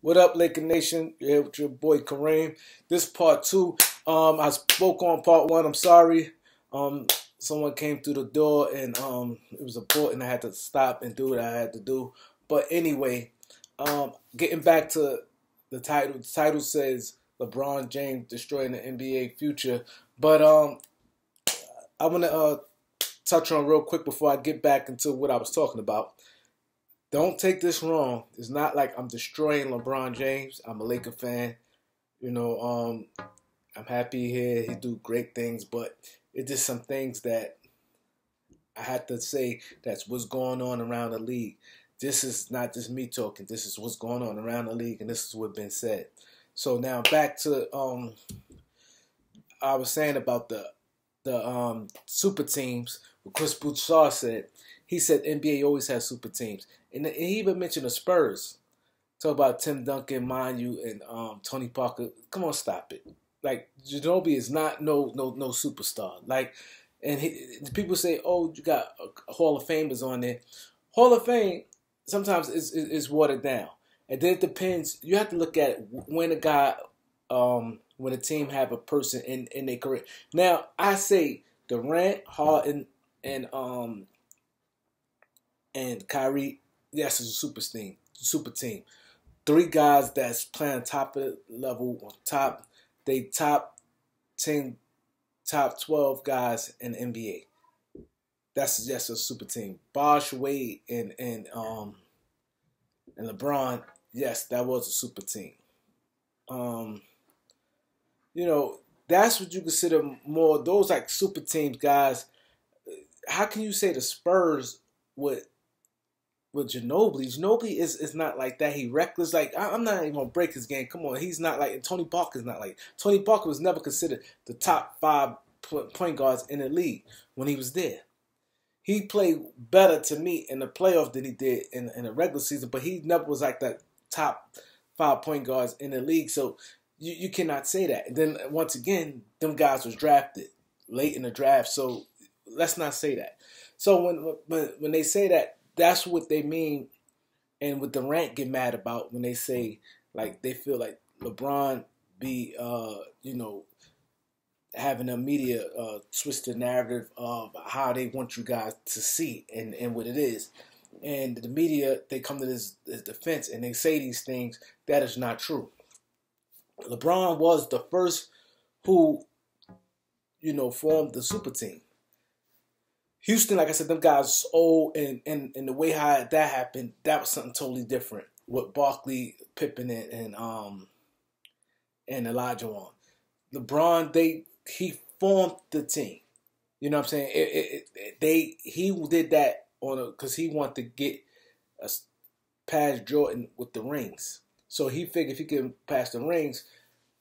What up, Laker Nation? You're here with your boy Kareem. This part two. I spoke on part one. I'm sorry. Someone came through the door and it was important. I had to stop and do what I had to do. But anyway, getting back to the title. The title says LeBron James destroying the NBA future. But I want to touch on real quick before I get back into what I was talking about. Don't take this wrong. It's not like I'm destroying LeBron James. I'm a Laker fan. I'm happy here. He do great things, but it's just some things that I had to say that's what's going on around the league. This is not just me talking. This is what's going on around the league, and this is what's been said. So now back to I was saying about the super teams. What Chris Bouchard said. He said NBA always has super teams. And he even mentioned the Spurs. Talk about Tim Duncan, mind you, and Tony Parker. Come on, stop it. Like, Ginobili is not no superstar. Like, and people say, oh, you got Hall of Famers on there. Hall of Fame sometimes is watered down. And then it depends. You have to look at when a guy, when a team have a person in their career. Now, I say Durant, Harden, and Kyrie, yes, it's a super team. Three guys that's playing top of the level, top 10, top 12 guys in the NBA. That's just a super team. Bosh, Wade, and LeBron, yes, that was a super team. That's what you consider more, those like super teams, guys. How can you say the Spurs with Ginobili? Ginobili is not like that. He reckless. Like, I'm not even gonna break his game. Come on, he's not like, and Tony Parker's not like. Tony Parker was never considered the top 5 point guards in the league when he was there. He played better to me in the playoff than he did in the regular season, but he never was like that top 5 point guards in the league. So you cannot say that. And then once again, them guys was drafted late in the draft. So let's not say that. So when they say that, that's what they mean, and what Durant get mad about when they say, like, they feel like LeBron be having a media twist the narrative of how they want you guys to see and what it is. And the media, they come to this defense and they say these things. That is not true. LeBron was the first who, formed the super team. Houston, like I said, them guys old, and the way how that happened, that was something totally different with Barkley, Pippen, and Olajuwon. LeBron, he formed the team. You know what I'm saying? He did that because he wanted to get past Jordan with the rings. So he figured if he could pass the rings,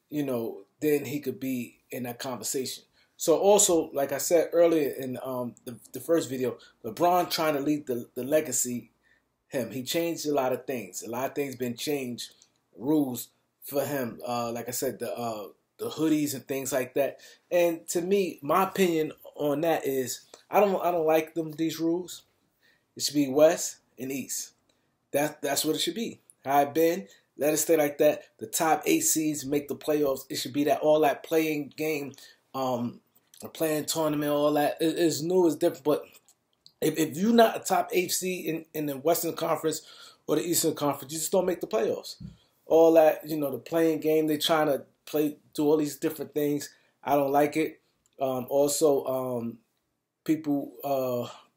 then he could be in that conversation. So also, like I said earlier in the first video, LeBron trying to leave the legacy, he changed a lot of things. A lot of things been changed, rules for him. Like I said, the hoodies and things like that. And to me, my opinion on that is I don't like these rules. It should be West and East. That's what it should be. How it been. Let it stay like that. The top 8 seeds make the playoffs. It should be that all that playing game. A playing tournament, all that is new, is different. But if you're not a top 8 seed in the Western Conference or the Eastern Conference, you just don't make the playoffs. All that, the playing game, they trying to do all these different things. I don't like it.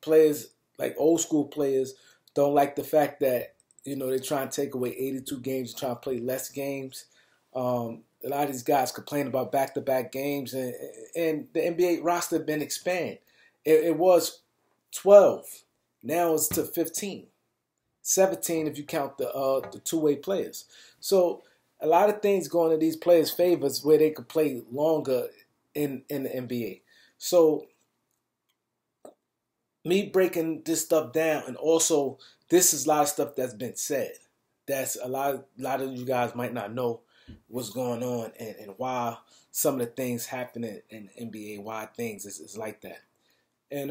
Players, like old school players, don't like the fact that, they try and take away 82 games and try to play less games. A lot of these guys complain about back-to-back games, and the NBA roster been expanded. It was 12. Now it's to 15. 17 if you count the two-way players. So a lot of things going to these players' favors where they could play longer in the NBA. So me breaking this stuff down, and also this is a lot of stuff that's been said. That's a lot of you guys might not know what's going on and why some of the things happening in the NBA, why things is like that. And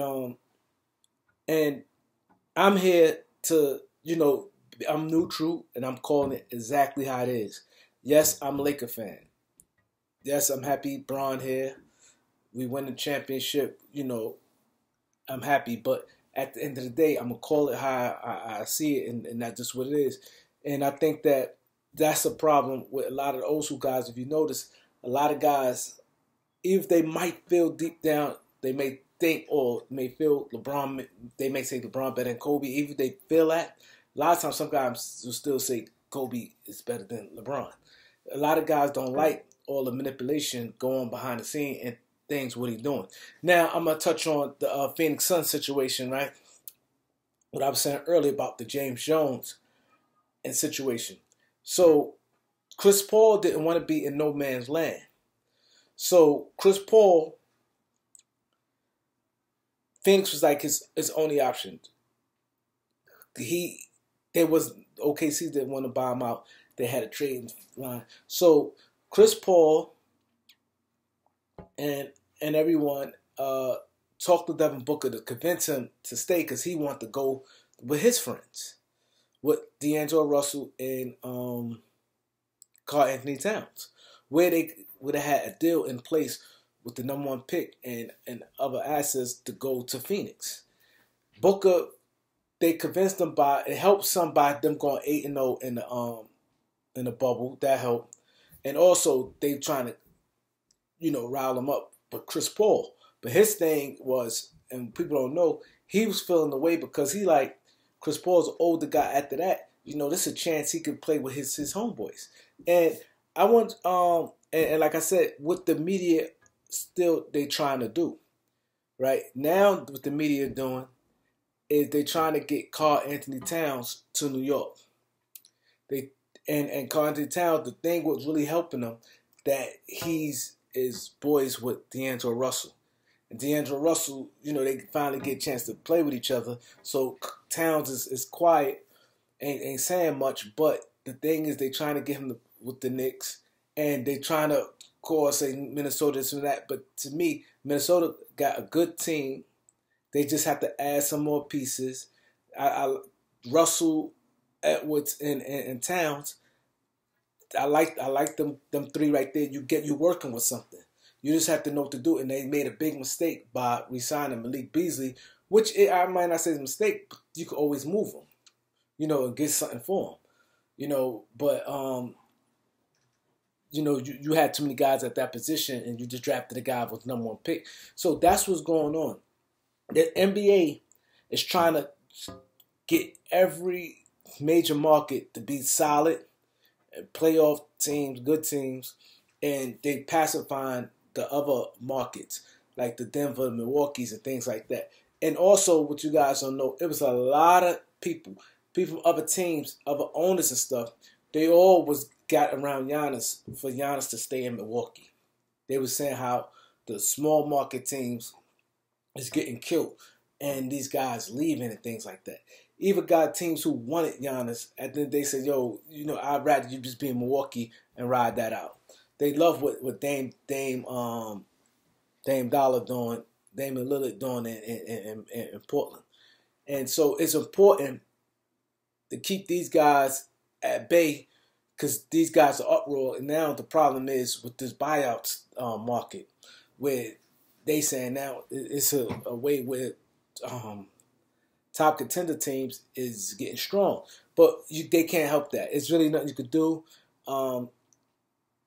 I'm here to, I'm neutral, and I'm calling it exactly how it is. Yes, I'm a Laker fan. Yes, I'm happy Bron here. We win the championship. I'm happy, but at the end of the day, I'm gonna call it how I see it, and that's just what it is. And I think that that's a problem with a lot of the old school guys. If you notice, a lot of guys, if they might feel deep down, they may think or may feel LeBron. They may say LeBron better than Kobe. Even if they feel that, a lot of times some guys will still say Kobe is better than LeBron. A lot of guys don't like all the manipulation going behind the scene and things what he's doing. Now I'm gonna touch on the Phoenix Suns situation, right? What I was saying earlier about the James Jones and situation. So Chris Paul didn't want to be in no man's land. So Chris Paul, Phoenix was like his only option. There was OKC didn't want to buy him out. They had a trading line. So Chris Paul and everyone talked to Devin Booker to convince him to stay because he wanted to go with his friends, with D'Angelo Russell and Karl Anthony Towns, where they would have had a deal in place with the number one pick and other assets to go to Phoenix. Booker, they convinced them by it helped some by them going 8-0 in the bubble. That helped, and also they trying to rile him up. But Chris Paul, but his thing was, and people don't know, he was feeling the way because he like Chris Paul's an older guy. After that, this is a chance he could play with his homeboys. And I want and like I said, what the media still they trying to do right now, what the media doing is they trying to get Karl Anthony Towns to New York. They and Karl Anthony Towns, the thing was really helping him that he's is boys with D'Angelo Russell. And D'Angelo Russell, they finally get a chance to play with each other. So Towns is quiet, ain't saying much. But the thing is, they trying to get him with the Knicks, and they trying to, of course, say Minnesota this and that. But to me, Minnesota got a good team. They just have to add some more pieces. Russell, Edwards, and Towns. I like them three right there. You working with something. You just have to know what to do. And they made a big mistake by re-signing Malik Beasley, which I might not say is a mistake, but you could always move him, and get something for him, But you had too many guys at that position, and you just drafted a guy with number one pick. So that's what's going on. The N.B.A. is trying to get every major market to be solid. Playoff teams, good teams, and they pacifying the other markets like the Denver, Milwaukee's, and things like that. And also, what you guys don't know, it was a lot of people from other teams, other owners and stuff. They all got around Giannis for Giannis to stay in Milwaukee. They were saying how the small market teams is getting killed and these guys leaving and things like that. Even got teams who wanted Giannis, and then they said, "Yo, I'd rather you just be in Milwaukee and ride that out." They love what Dame Dollar doing, Dame and Lillard doing in Portland, and so it's important to keep these guys at bay because these guys are uproar. And now the problem is with this buyout market, where they saying now it's a way where top contender teams is getting strong, but they can't help that. It's really nothing you could do.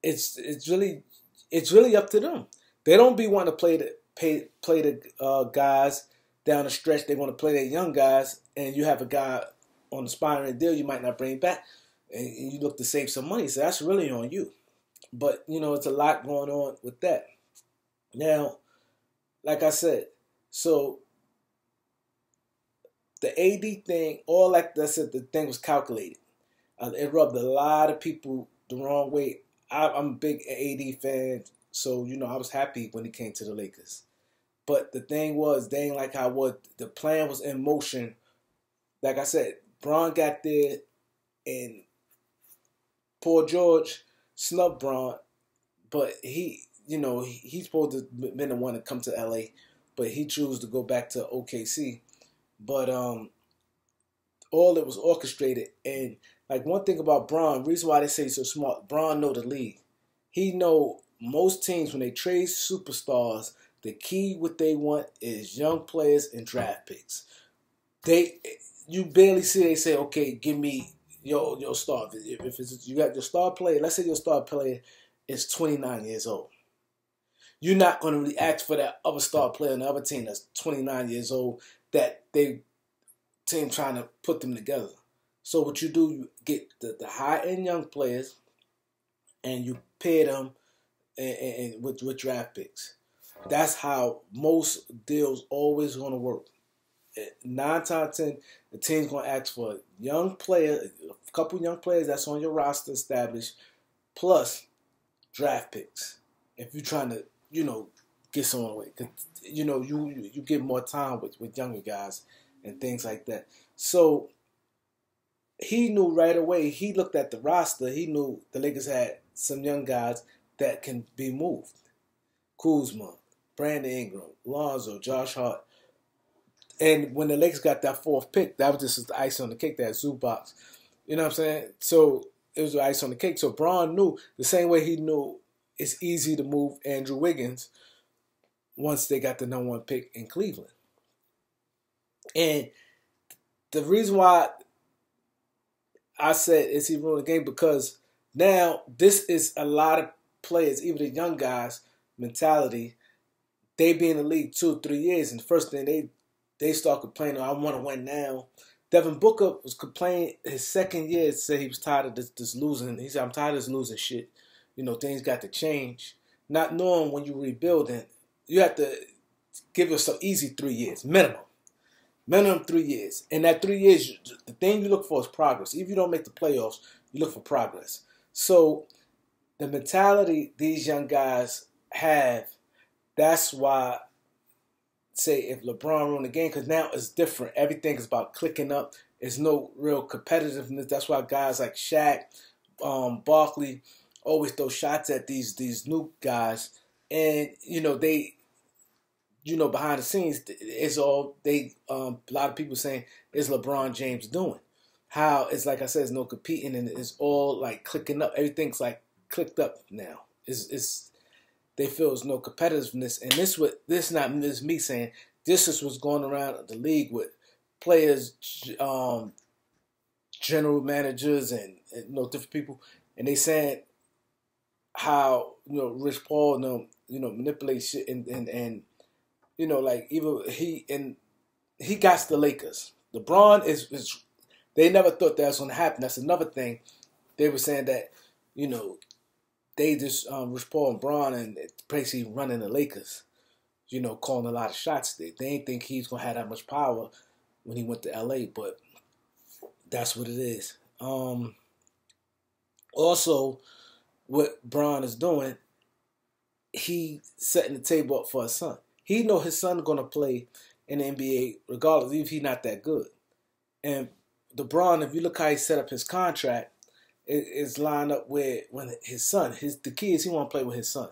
It's really up to them. They don't be wanting to play the guys down the stretch. They want to play their young guys, and you have a guy on the expiring deal you might not bring back, and you look to save some money. So that's really on you. But it's a lot going on with that. Now, like I said, so the AD thing, all like I said, the thing was calculated. It rubbed a lot of people the wrong way. I'm a big AD fan, so I was happy when he came to the Lakers. But the thing was, they ain't like how the plan was in motion. Like I said, Bron got there, and Paul George snubbed Bron, but he's supposed to have been the one to come to LA, but he chose to go back to OKC. But all it was orchestrated. And like one thing about Bron, reason why they say he's so smart, Bron know the league. He know most teams when they trade superstars, the key what they want is young players and draft picks. You barely see they say, okay, give me your star. If it's, you got your star player, let's say your star player is 29 years old. You're not going to really ask for that other star player on the other team that's 29 years old that they team trying to put them together. So what you do, you get the high-end young players and you pair them and with draft picks. That's how most deals always going to work. 9 times out of 10, the team's going to ask for a young player, a couple young players that's on your roster established, plus draft picks. If you're trying to, get someone away. Cause, you get more time with younger guys and things like that. So he knew right away, he looked at the roster, he knew the Lakers had some young guys that can be moved. Kuzma, Brandon Ingram, Lonzo, Josh Hart. And when the Lakers got that 4th pick, that was just the ice on the cake, that Zubac. You know what I'm saying? So it was the ice on the cake. So Bron knew, the same way he knew it's easy to move Andrew Wiggins once they got the number 1 pick in Cleveland. And the reason why I said is he ruined the game, because now this is a lot of players, even the young guys' mentality. They be in the league 2 or 3 years, and the first thing they start complaining, I want to win now. Devin Booker was complaining his 2nd year, said he was tired of this losing. He said, I'm tired of this losing shit. Things got to change. Not knowing when you're rebuilding, you have to give yourself easy 3 years, minimum. Minimum 3 years. And that 3 years, the thing you look for is progress. If you don't make the playoffs, you look for progress. So the mentality these young guys have, that's why, say, if LeBron ruined the game, because now it's different. Everything is about clicking up. There's no real competitiveness. That's why guys like Shaq, Barkley, always throw shots at these new guys. And, they, behind the scenes, it's all, a lot of people saying, is LeBron James doing? How, it's like I said, there's no competing, and it's all like clicking up. Everything's like clicked up now. They feel there's no competitiveness. And this not me saying, this is what's going around the league with players, general managers, and different people. And they saying how, Rich Paul, manipulate shit and like even he got the Lakers. LeBron is they never thought that was going to happen. That's another thing. They were saying that, they just, Rich Paul and Bron, and basically running the Lakers, calling a lot of shots. They didn't think he's going to have that much power when he went to L.A., but that's what it is. Also, what Bron is doing, he setting the table up for his son. He know his son going to play in the NBA regardless, even if he's not that good. And LeBron, if you look how he set up his contract, it's lined up with when his son, the key is he want to play with his son.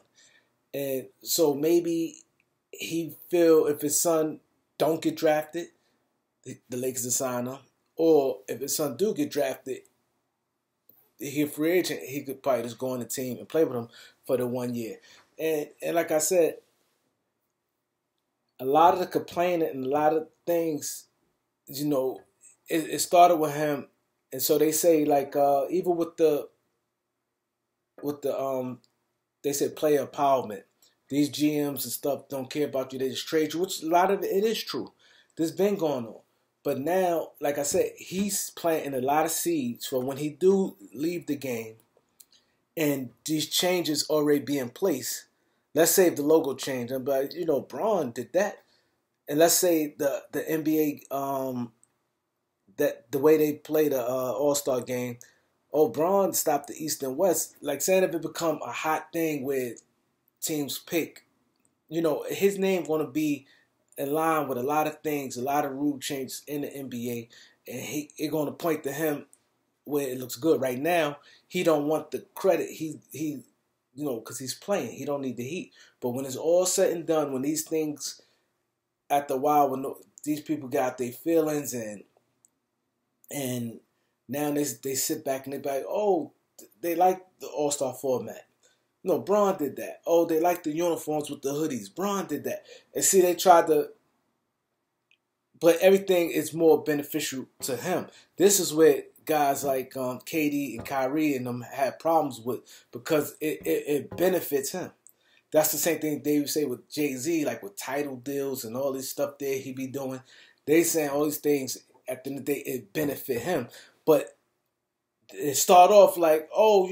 And so maybe he feel if his son don't get drafted, the Lakers will sign him. Or if his son do get drafted, he a free agent, he could probably just go on the team and play with him for the 1 year. And like I said, a lot of the complaining and a lot of things, it started with him. And so they say, like, even with the they say player empowerment, these GMs and stuff don't care about you, they just trade you, which a lot of it is true. This been going on. But now, like I said, he's planting a lot of seeds for when he do leave the game and these changes already be in place. Let's say if the logo changed, but Bron did that. And let's say the NBA, that the way they play the All-Star game, Bron stopped the East and West. Like saying if it become a hot thing where teams pick, his name going to be in line with a lot of things, a lot of rule changes in the NBA, and it going to point to him where it looks good. Right now, he don't want the credit. He because he's playing, he don't need the heat. But when it's all said and done, when these things, after a while, when these people got their feelings and And now they sit back and they be like, oh, they like the All-Star format. No, Bron did that. Oh, they like the uniforms with the hoodies. Bron did that. And see, they tried to, but everything is more beneficial to him. This is where guys like KD and Kyrie and them had problems with, because it benefits him. That's the same thing they would say with Jay-Z, like with title deals and all this stuff there he be doing. They saying all these things, at the end of the day, it benefit him. But it start off like, oh,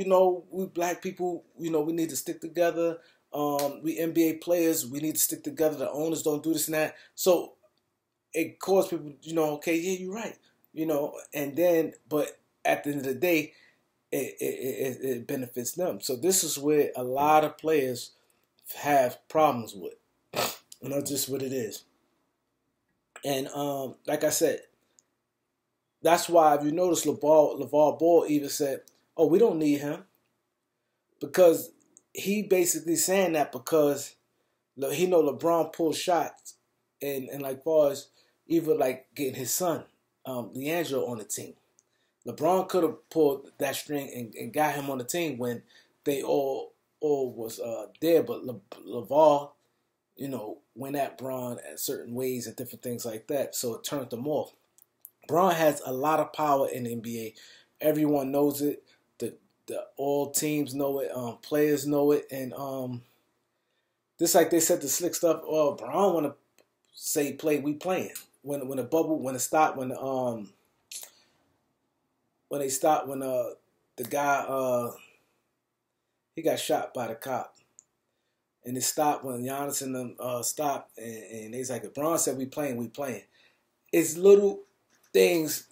we black people, we need to stick together. We NBA players, we need to stick together. The owners don't do this and that. So it caused people, okay, yeah, you're right. And then, but at the end of the day, it benefits them. So this is where a lot of players have problems with. And that's just what it is. And like I said, that's why if you notice, LaVar Ball even said, oh, we don't need him. Because he basically saying that because he know LeBron pulls shots and like far as even like getting his son, Leandro, on the team. LeBron could have pulled that string and got him on the team when they all was there, but LaVar, went at Bron at certain ways and different things like that, so it turned them off. Bron has a lot of power in the NBA. Everyone knows it. The all teams know it. Players know it, and just like they said the slick stuff. Oh, Bron want to say play. We playing when the bubble when it stopped when the guy he got shot by the cop. And it stopped when Giannis and them stopped, and they's like, if Bron said we playing, we playing. It's little things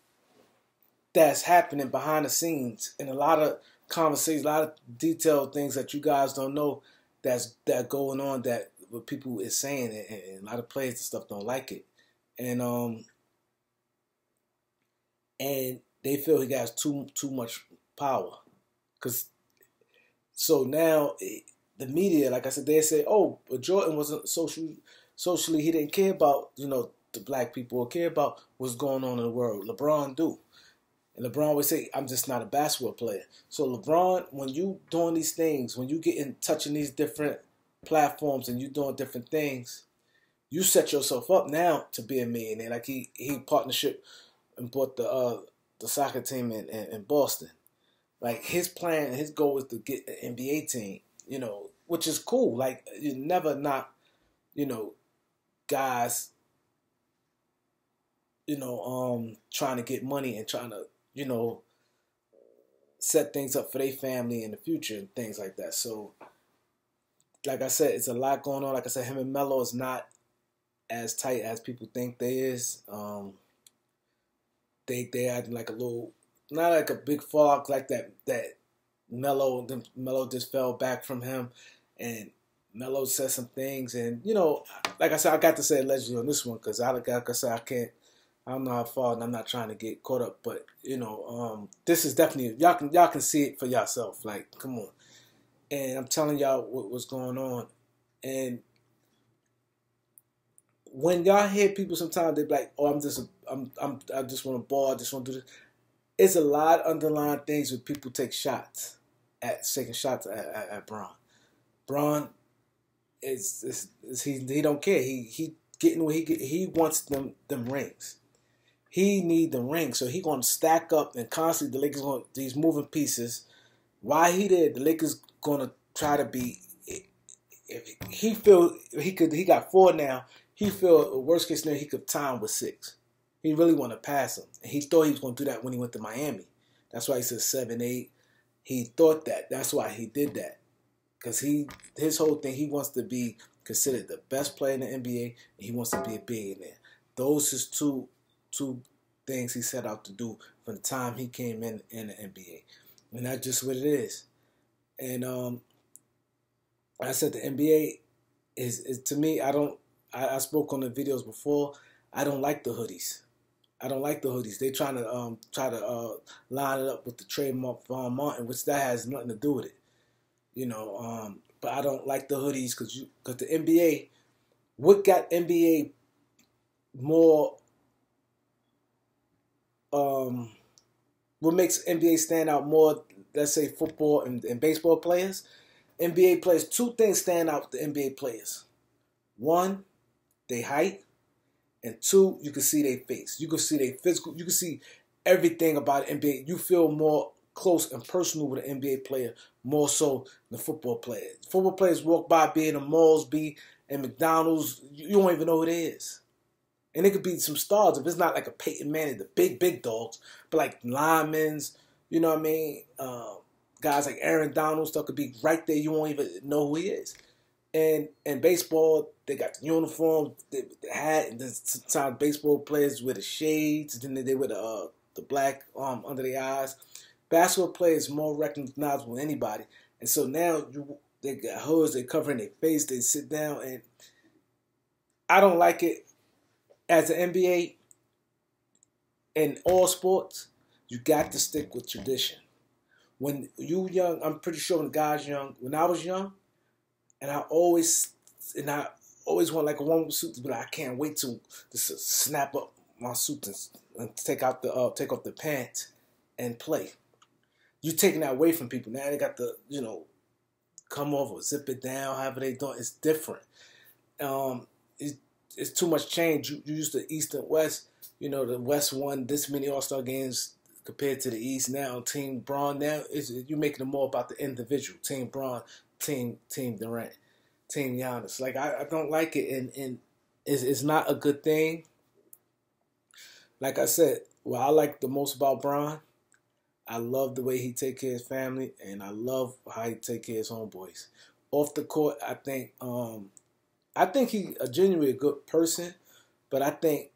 that's happening behind the scenes, and a lot of conversations, a lot of detailed things that you guys don't know that going on that what people is saying, and a lot of players and stuff don't like it, and they feel he got too much power, so now. The media, like I said, they say, oh, but Jordan wasn't socially, he didn't care about, the black people or care about what's going on in the world. LeBron do. And LeBron would say, I'm just not a basketball player. So LeBron, when you doing these things, when you get in touching these different platforms and you doing different things, you set yourself up now to be a millionaire. Like he partnership and bought the soccer team in Boston. Like his plan, his goal is to get an N.B.A. team. Which is cool. Like, you never not, guys, trying to get money and trying to, set things up for their family in the future and things like that. So, like I said, it's a lot going on. Like I said, him and Melo is not as tight as people think they is. They had like a little, not like a big fallout like that Melo just fell back from him, and Melo said some things, and like I said, I got to say allegedly on this one because like I said, I don't know how far, and I'm not trying to get caught up, but this is definitely y'all can see it for yourself. Like, come on, and I'm telling y'all what's going on, and when y'all hear people sometimes they be like, oh, I just want to ball, I just want to do this. It's a lot of underlying things where people take shots at Bron. Bron he don't care. He getting what he wants them rings. He need the rings, so he gonna stack up and constantly the Lakers going these moving pieces. While he did, the Lakers gonna try to be. If he feel he got 4 now. He feel worst case scenario he could time with 6. He really want to pass him. And he thought he was going to do that when he went to Miami. That's why he said 7, 8. He thought that. That's why he did that. Because his whole thing, he wants to be considered the best player in the NBA, and he wants to be a billionaire. Those is two things he set out to do from the time he came in the NBA. And that's just what it is. And I said the NBA is to me, I spoke on the videos before, I don't like the hoodies. They trying to line it up with the trademark Von Martin, which that has nothing to do with it. But I don't like the hoodies because the NBA, what got NBA more what makes NBA stand out more, let's say football and baseball players, NBA players, two things stand out with the NBA players. One, they height, and two, you can see their face. You can see their physical. You can see everything about NBA. You feel more close and personal with an NBA player more so than football players. Football players walk by, be in the malls, be in McDonald's. You don't even know who it is. And it could be some stars if it's not like a Peyton Manning, the big dogs, but like linemen, you know what I mean? Guys like Aaron Donald, stuff could be right there. You won't even know who he is. And baseball, they got the uniform, the hat, and then sometimes baseball players wear the shades, and then they wear the black under their eyes. Basketball players more recognizable than anybody, and so now they got hoods, they covering their face, they sit down, and I don't like it. As an NBA, in all sports, you got to stick with tradition. When you young, I'm pretty sure when guys young, when I was young, and I always want like a one suit, but I can't wait to snap up my suit and take off the pants and play. You taking that away from people. Now they got the, come off or zip it down, however they do it. It's different. It's too much change. You used to East and West. The West won this many All-Star games compared to the East. Now Team Braun, now you're making it more about the individual. Team Braun, Team Durant, Team Giannis. Like I don't like it, and it's not a good thing. Like I said, what I like the most about Braun, I love the way he take care of his family, and I love how he take care of his homeboys. Off the court, I think he a genuinely good person, but I think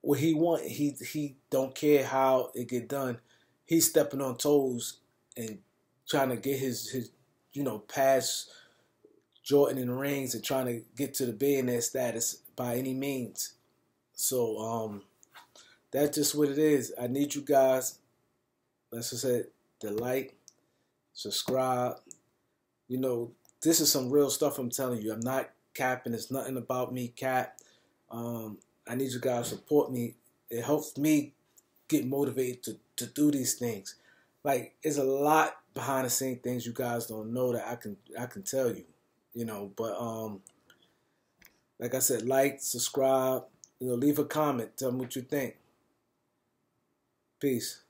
what he want, he don't care how it get done. He's stepping on toes and trying to get his past Jordan in the rings and trying to get to the billionaire status by any means. So that's just what it is. I need you guys, let's just say, to like, subscribe. This is some real stuff I'm telling you. I'm not capping. It's nothing about me cap. I need you guys to support me. It helps me get motivated to do these things. Like, there's a lot behind the scenes things you guys don't know that I can tell you. But like I said, like, subscribe, leave a comment, tell me what you think. Peace.